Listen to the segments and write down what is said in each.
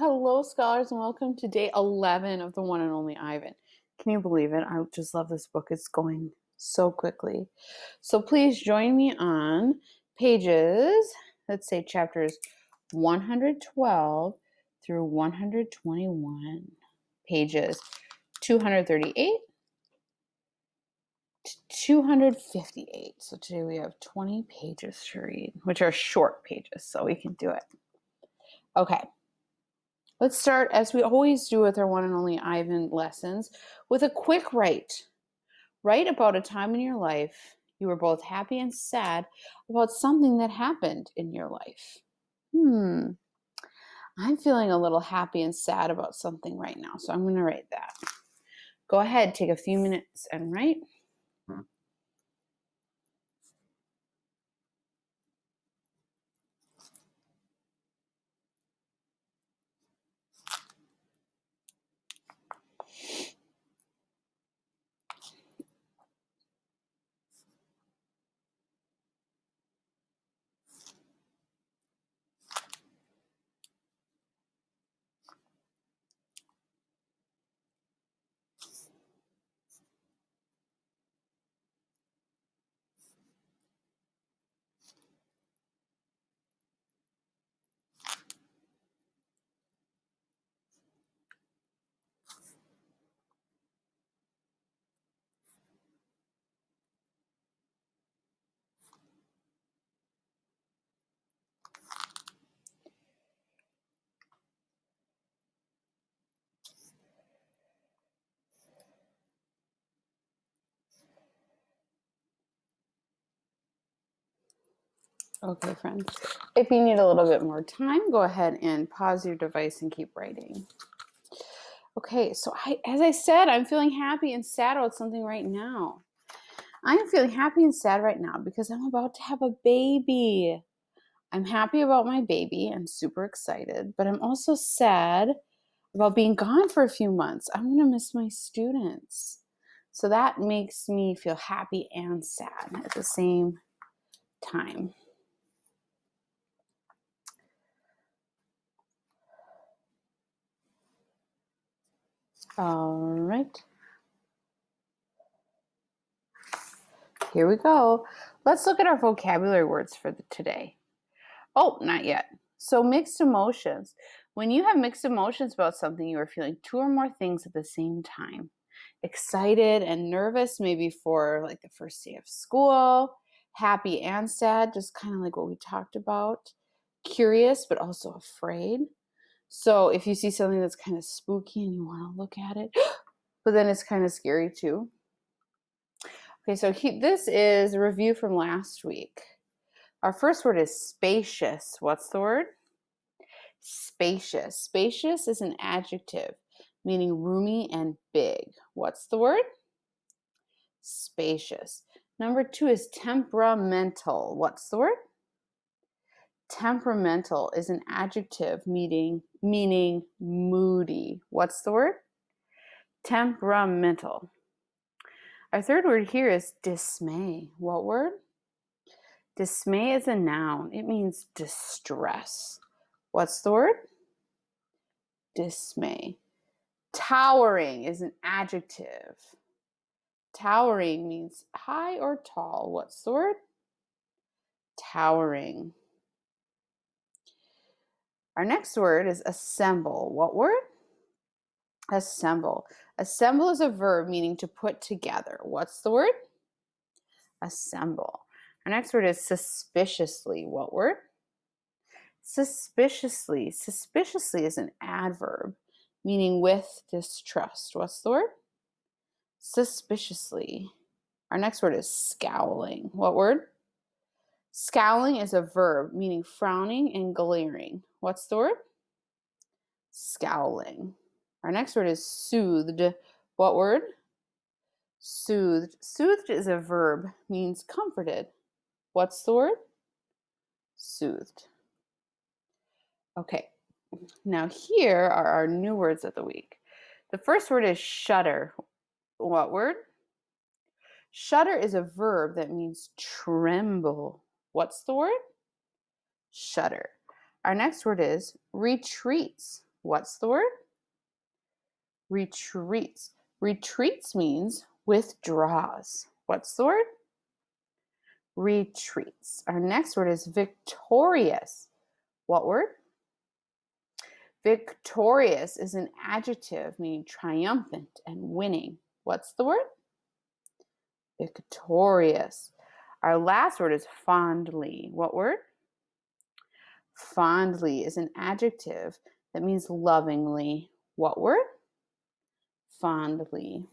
Hello, scholars, and welcome to day 11 of the one and only Ivan. Can you believe it? I just love this book. It's going so quickly. So please join me on pages, let's say chapters 112 through 121, pages 238 to 258. So today we have 20 pages to read, which are short pages, so we can do it. Okay. Let's start, as we always do with our one and only Ivan lessons, with a quick write. Write about a time in your life you were both happy and sad about something that happened in your life. I'm feeling a little happy and sad about something right now, so I'm going to write that. Go ahead, take a few minutes and write. Okay, friends. If you need a little bit more time, go ahead and pause your device and keep writing. Okay, so as I said, I'm feeling happy and sad about something right now. I'm feeling happy and sad right now because I'm about to have a baby. I'm happy about my baby. I'm super excited, but I'm also sad about being gone for a few months. I'm going to miss my students. So that makes me feel happy and sad at the same time. All right. Here we go. Let's look at our vocabulary words for today. Oh, not yet. So mixed emotions. When you have mixed emotions about something, you are feeling two or more things at the same time. Excited and nervous, maybe for like the first day of school. Happy and sad, just kind of like what we talked about. Curious, but also afraid. So if you see something that's kind of spooky and you want to look at it, but then it's kind of scary too. Okay, so this is a review from last week. Our first word is spacious. What's the word? Spacious. Spacious is an adjective meaning roomy and big. What's the word? Spacious. Number 2 is temperamental. What's the word? Temperamental is an adjective meaning moody. What's the word? Temperamental. Our third word here is dismay. What word? Dismay is a noun. It means distress. What's the word? Dismay. Towering is an adjective. Towering means high or tall. What's the word? Towering. Our next word is assemble. What word? Assemble. Assemble is a verb meaning to put together. What's the word? Assemble. Our next word is suspiciously. What word? Suspiciously. Suspiciously is an adverb meaning with distrust. What's the word? Suspiciously. Our next word is scowling. What word? Scowling is a verb meaning frowning and glaring. What's the word? Scowling. Our next word is soothed. What word? Soothed. Soothed is a verb, means comforted. What's the word? Soothed. Okay, now here are our new words of the week. The first word is shudder. What word? Shudder is a verb that means tremble. What's the word? Shudder. Our next word is retreats. What's the word? Retreats. Retreats means withdraws. What's the word? Retreats. Our next word is victorious. What word? Victorious is an adjective meaning triumphant and winning. What's the word? Victorious. Our last word is fondly. What word? Fondly is an adjective that means lovingly. What word? Fondly.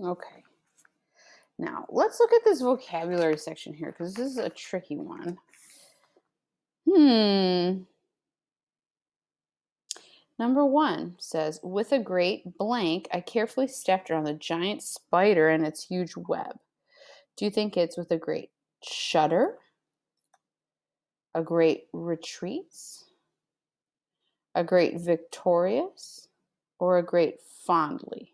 Okay. Now, let's look at this vocabulary section here because this is a tricky one. Number 1 says, with a great blank, I carefully stepped around the giant spider and its huge web. Do you think it's with a great shudder, a great retreats, a great victorious, or a great fondly?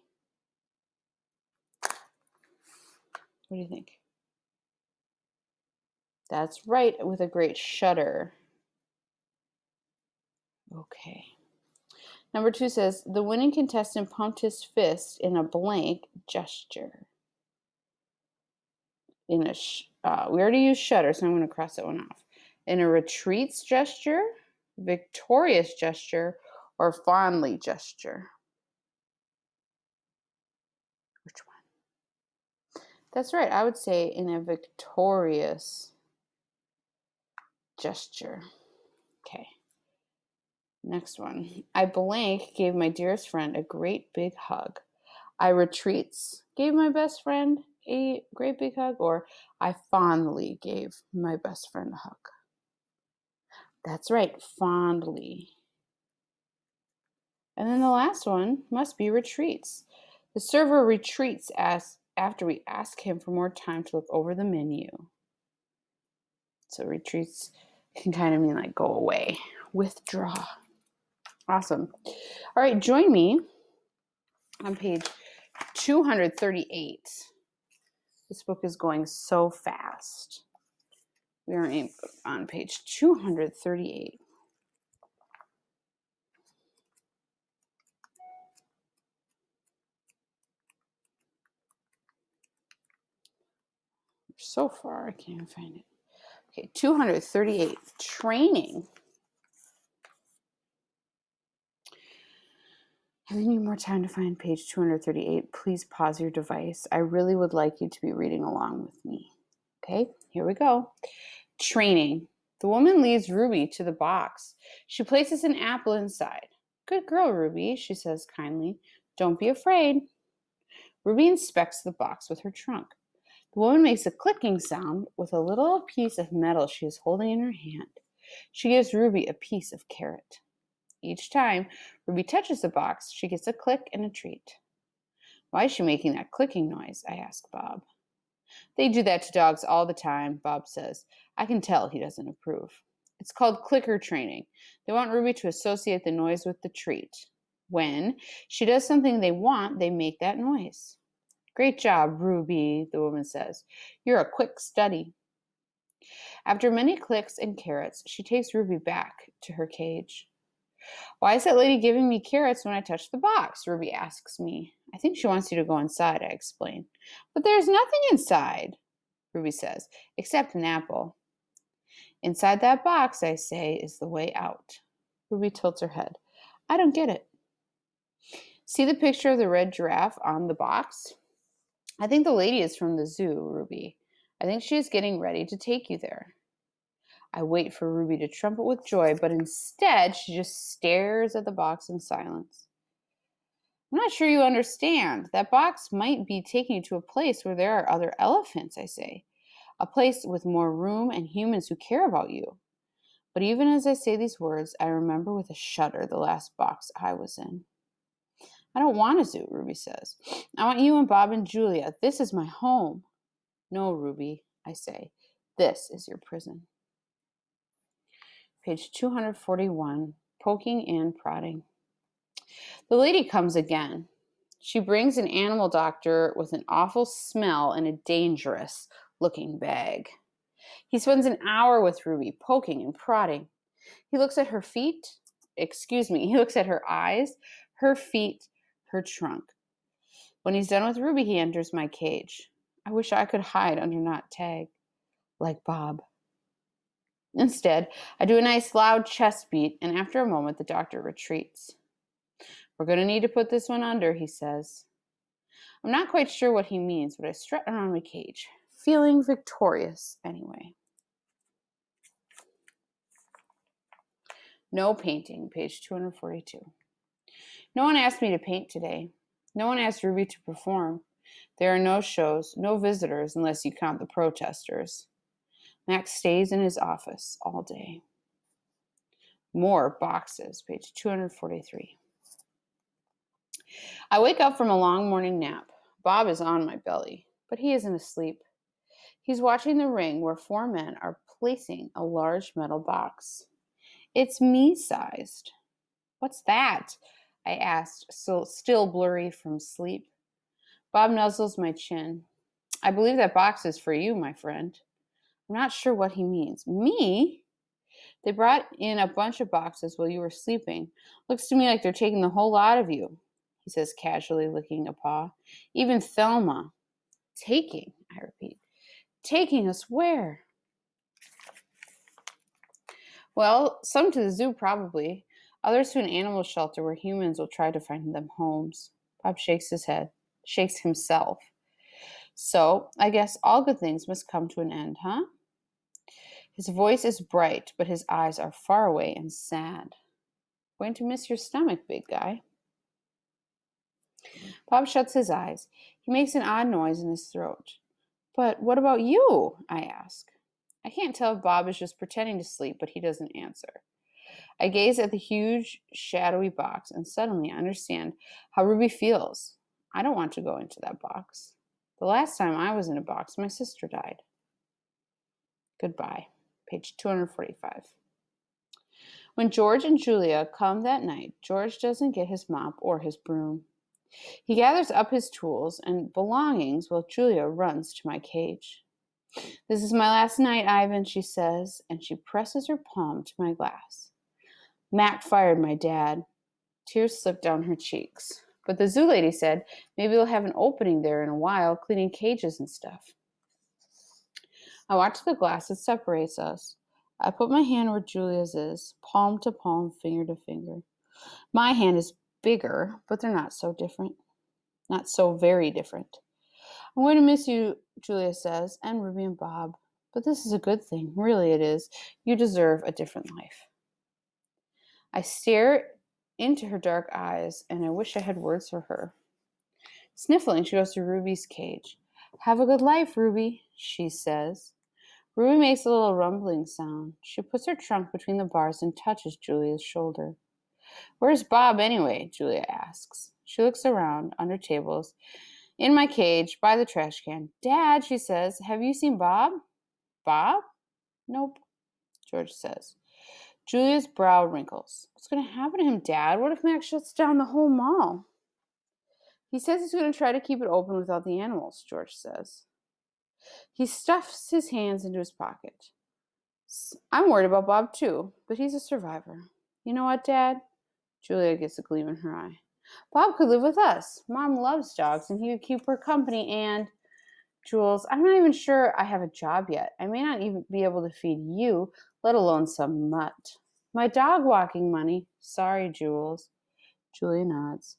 What do you think? That's right, with a great shudder. Okay. Number 2 says, the winning contestant pumped his fist in a blank gesture. We already used shudder, so I'm going to cross that one off. In a retreats gesture, victorious gesture, or fondly gesture? Which one? That's right. I would say in a victorious gesture. Okay. Next one. I blank gave my dearest friend a great big hug. I retreats gave my best friend a great big hug, or I fondly gave my best friend a hug. That's right, fondly. And then the last one must be retreats. The server retreats after we ask him for more time to look over the menu. So retreats can kind of mean like go away, withdraw. Awesome. All right, join me on page 238. This book is going so fast. We are on page 238. So far, I can't even find it. Okay, 238, training. If you need more time to find page 238, please pause your device. I really would like you to be reading along with me. Okay, here we go. Training. The woman leads Ruby to the box. She places an apple inside. Good girl, Ruby, she says kindly. Don't be afraid. Ruby inspects the box with her trunk. The woman makes a clicking sound with a little piece of metal she is holding in her hand. She gives Ruby a piece of carrot. Each time Ruby touches the box, she gets a click and a treat. Why is she making that clicking noise? I ask Bob. They do that to dogs all the time, Bob says. I can tell he doesn't approve. It's called clicker training. They want Ruby to associate the noise with the treat. When she does something they want, they make that noise. Great job, Ruby, the woman says. You're a quick study. After many clicks and carrots, she takes Ruby back to her cage. Why is that lady giving me carrots when I touch the box? Ruby asks me. I think she wants you to go inside, I explain. But there's nothing inside, Ruby says, except an apple. Inside that box, I say, is the way out. Ruby tilts her head. I don't get it. See the picture of the red giraffe on the box? I think the lady is from the zoo, Ruby. I think she is getting ready to take you there. I wait for Ruby to trumpet with joy, but instead she just stares at the box in silence. I'm not sure you understand. That box might be taking you to a place where there are other elephants, I say. A place with more room and humans who care about you. But even as I say these words, I remember with a shudder the last box I was in. I don't want a zoo, Ruby says. I want you and Bob and Julia. This is my home. No, Ruby, I say. This is your prison. Page 241, poking and prodding. The lady comes again. She brings an animal doctor with an awful smell in a dangerous-looking bag. He spends an hour with Ruby, poking and prodding. He looks at her feet he looks at her eyes, her feet, her trunk. When he's done with Ruby, he enters my cage. I wish I could hide under Not Tag, like Bob. Instead, I do a nice loud chest beat, and after a moment, the doctor retreats. We're going to need to put this one under, he says. I'm not quite sure what he means, but I strut around my cage, feeling victorious anyway. No painting, page 242. No one asked me to paint today. No one asked Ruby to perform. There are no shows, no visitors, unless you count the protesters. Max stays in his office all day. More boxes, page 243. I wake up from a long morning nap. Bob is on my belly, but he isn't asleep. He's watching the ring where 4 men are placing a large metal box. It's me-sized. What's that? I asked, still blurry from sleep. Bob nuzzles my chin. I believe that box is for you, my friend. I'm not sure what he means. Me? They brought in a bunch of boxes while you were sleeping. Looks to me like they're taking the whole lot of you, he says casually, licking a paw. Even Thelma. Taking, I repeat. Taking us where? Well, some to the zoo probably. Others to an animal shelter where humans will try to find them homes. Bob shakes his head. Shakes himself. So, I guess all good things must come to an end, huh? His voice is bright, but his eyes are far away and sad. Going to miss your stomach, big guy. Bob shuts his eyes. He makes an odd noise in his throat. But what about you? I ask. I can't tell if Bob is just pretending to sleep, but he doesn't answer. I gaze at the huge, shadowy box, and suddenly I understand how Ruby feels. I don't want to go into that box. The last time I was in a box, my sister died. Goodbye. Page 245. When George and Julia come that night, George doesn't get his mop or his broom. He gathers up his tools and belongings while Julia runs to my cage. This is my last night, Ivan, she says, and she presses her palm to my glass. Mac fired my dad. Tears slipped down her cheeks. But the zoo lady said maybe they'll have an opening there in a while, cleaning cages and stuff. I watch the glass that separates us. I put my hand where Julia's is, palm to palm, finger to finger. My hand is bigger, but they're not so different. Not so very different. I'm going to miss you, Julia says, and Ruby and Bob. But this is a good thing. Really it is. You deserve a different life. I stare into her dark eyes, and I wish I had words for her. Sniffling, she goes to Ruby's cage. Have a good life, Ruby, she says. Ruby makes a little rumbling sound. She puts her trunk between the bars and touches Julia's shoulder. Where's Bob anyway? Julia asks. She looks around, under tables, in my cage, by the trash can. Dad, she says, have you seen Bob? Bob? Nope, George says. Julia's brow wrinkles. What's going to happen to him, Dad? What if Max shuts down the whole mall? He says he's going to try to keep it open without the animals, George says. He stuffs his hands into his pocket. I'm worried about Bob too, but he's a survivor. You know what, Dad? Julia gets a gleam in her eye. Bob could live with us. Mom loves dogs, and he would keep her company, and... Jules, I'm not even sure I have a job yet. I may not even be able to feed you, let alone some mutt. My dog walking money. Sorry, Jules. Julia nods.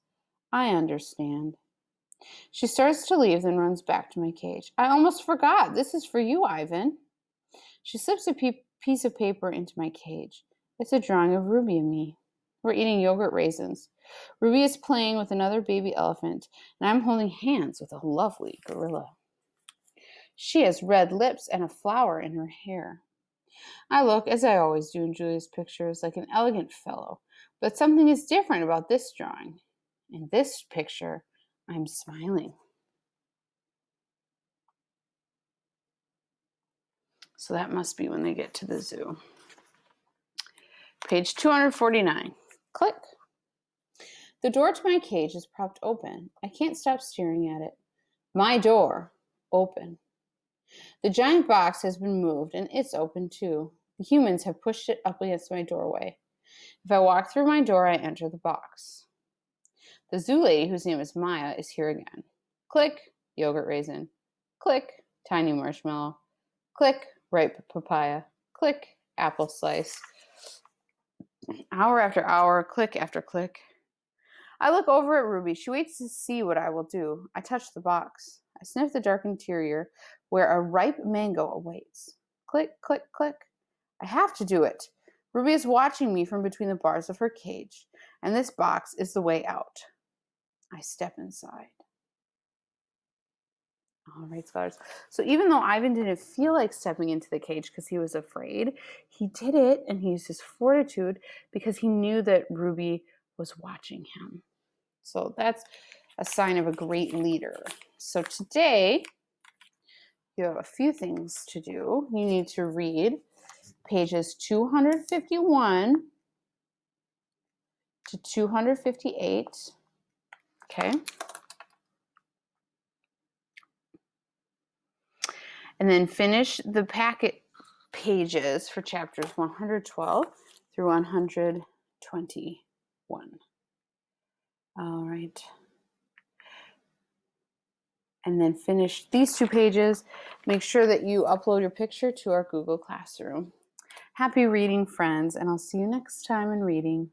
I understand. She starts to leave, then runs back to my cage. I almost forgot. This is for you, Ivan. She slips a piece of paper into my cage. It's a drawing of Ruby and me. We're eating yogurt raisins. Ruby is playing with another baby elephant, and I'm holding hands with a lovely gorilla. She has red lips and a flower in her hair. I look, as I always do in Julia's pictures, like an elegant fellow, but something is different about this drawing. In this picture, I'm smiling. So that must be when they get to the zoo. Page 249. Click. The door to my cage is propped open. I can't stop staring at it. My door, open. The giant box has been moved, and it's open too. The humans have pushed it up against my doorway. If I walk through my door, I enter the box. The zoo lady, whose name is Maya, is here again. Click, yogurt raisin. Click, tiny marshmallow. Click, ripe papaya. Click, apple slice. Hour after hour, click after click. I look over at Ruby. She waits to see what I will do. I touch the box. I sniff the dark interior where a ripe mango awaits. Click, click, click. I have to do it. Ruby is watching me from between the bars of her cage, and this box is the way out. I step inside. All right, scholars. So even though Ivan didn't feel like stepping into the cage because he was afraid, he did it, and he used his fortitude because he knew that Ruby was watching him. So that's a sign of a great leader. So today, you have a few things to do. You need to read pages 251 to 258. Okay. And then finish the packet pages for chapters 112 through 121. All right. And then finish these 2 pages. Make sure that you upload your picture to our Google Classroom. Happy reading, friends, and I'll see you next time in reading.